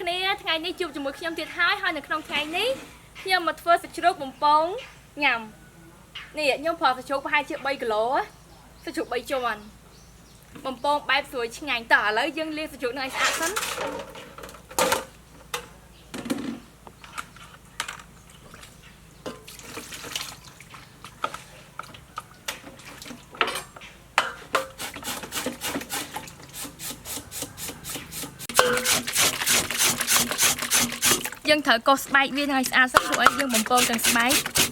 គ្នាថ្ងៃនេះជួបជាមួយខ្ញុំទៀតហើយនៅក្នុងថ្ងៃនេះខ្ញុំមកធ្វើសាច់ជ្រូកបំពងញ៉ាំនេះខ្ញុំប្រើសាច់ជ្រូកប្រហែលជា3គីឡូសាច់ជ្រូក3ជាន់បំពងបែបស្រួយឆ្ងាញ់តោះឥឡូវយើងលាងសាច់ជ្រូកនឹងឲ្យស្អាតសិនយើងត្រូវកោសស្បែកវាឲ្យស្អាតសិនព្រោះអីយើងបំពងទាំងស្បែក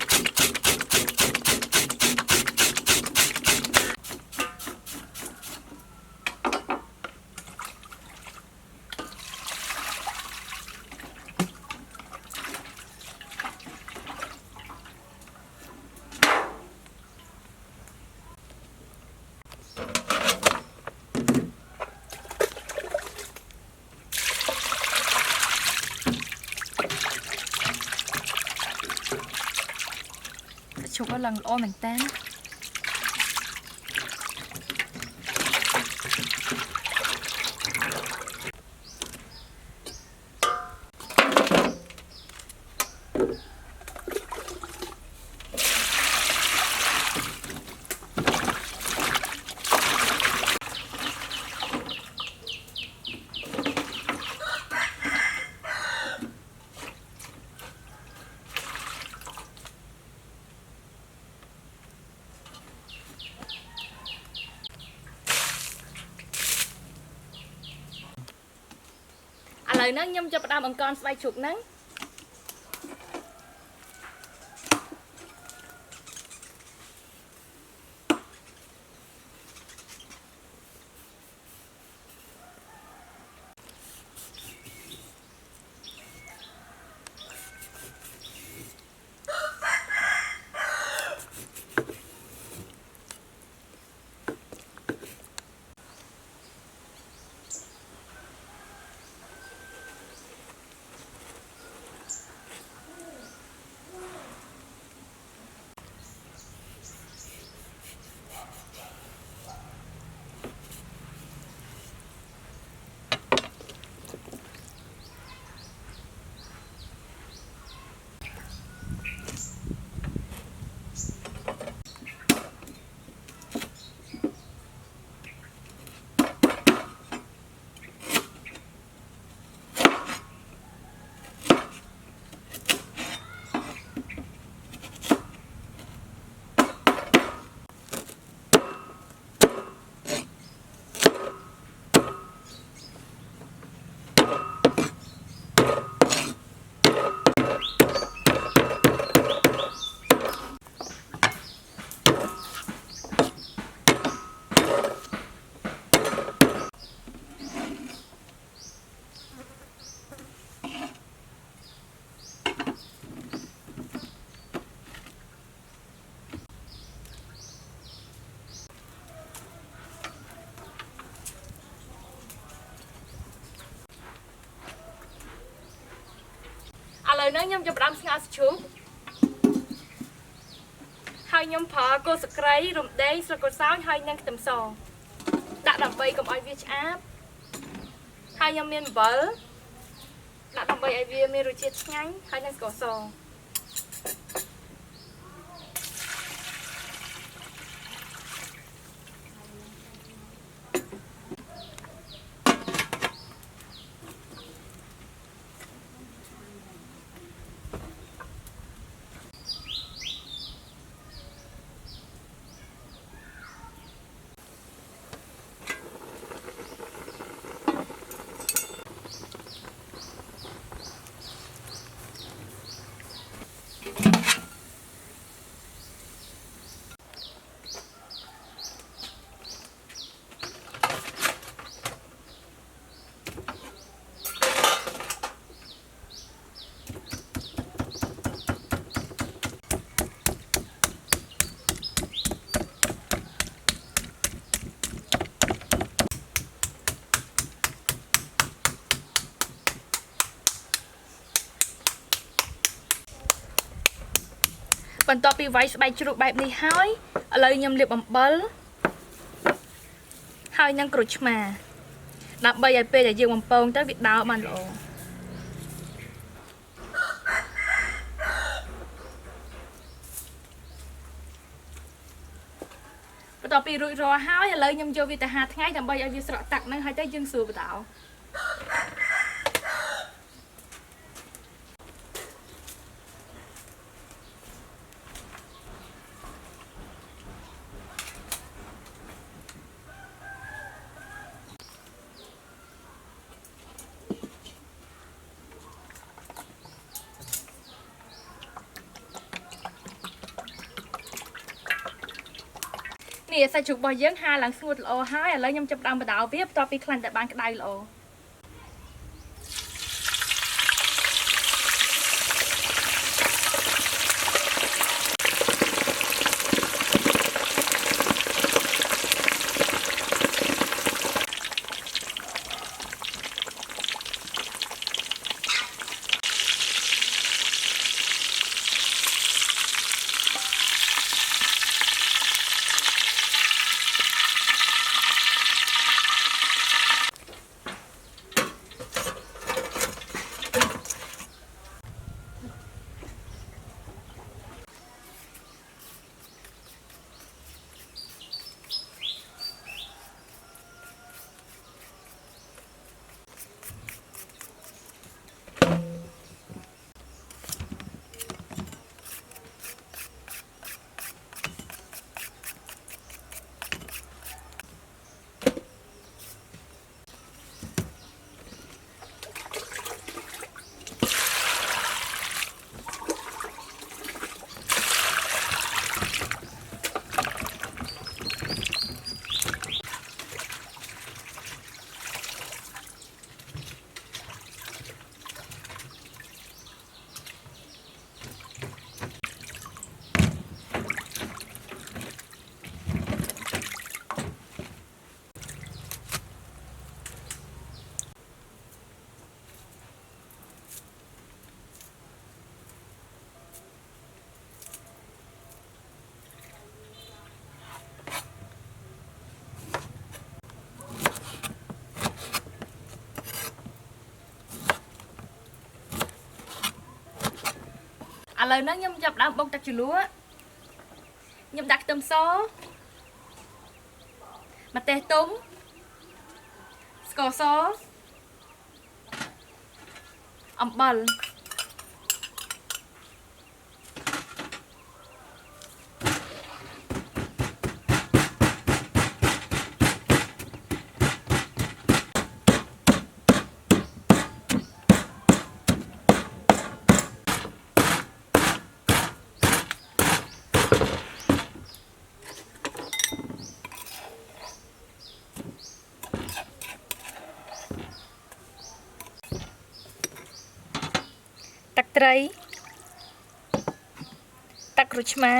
ជប់ឡើងល្អមែនតើឥឡូវហ្នឹងខ្ញុំចាប់ផ្ដើមបង្កន់ស្បែកជ្រូកហ្នឹងឥឡូវហ្នឹងខ្ញុំចាប់ផ្ដើមស្ងោរសាច់ជ្រូកហើយខ្ញុំប្រើគល់ស្លឹកគ្រៃរំដេងស្លឹកក្រូចសើចហើយនិងខ្ទឹមសដាក់ដើម្បីកុំឲ្យវាឆ្អាបហើយខ្ញុំមានអំបិលដាក់ដើម្បីឲ្យវាមានរសជាតិឆ្ងាញ់ហើយនិងស្ករសបន្ទាប់ពីវាយស្បែកជ្រូកបែបនេះហើយឥឡូវខ្ញុំលាបអំបិលហើយនឹងក្រូចឆ្មាដើម្បីឲ្យពេលដែលយើងបំពងទៅវាដើរបានល្អ ต่อปีรุ่ยรอห้าวอย่าเลยยำโยวิตาหาทั้งไงทำใบเอาวิสระตักนั่งให้ได้ยังสูบเต่านี่ใส่จุกบอยเยอะ5หลังสงบโลห้าแล้วยำจับดำบดาวเวียบต่อปีคลันแต่บานกระไดโลlời nó nhâm dập đám bông tạc chữ lúa nhâm đặt tôm xó mà tê túm scò xó ẩm bầnตักไตรตักรุชมา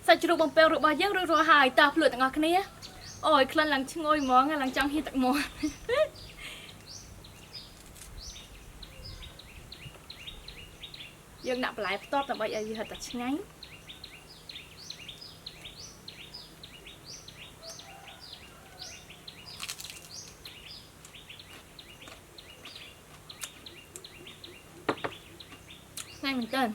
ใส่จุกบอมเปลหรือบอยยังรัวหายตาเปลือกต่างกันเนี่ยโอ้ยคลันหลังชงอยมองหลังจังฮีตักมองยังหนักหลายตอบแต่ใบอะไรอยู่แต่ช่างngay mình tên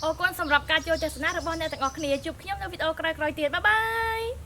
អរគុណសម្រាប់ការចូលទស្សនារបស់អ្នកទាំងអស់គ្នាជួបខ្ញុំនៅវីដេអូក្រោយៗទៀតបាយបាយ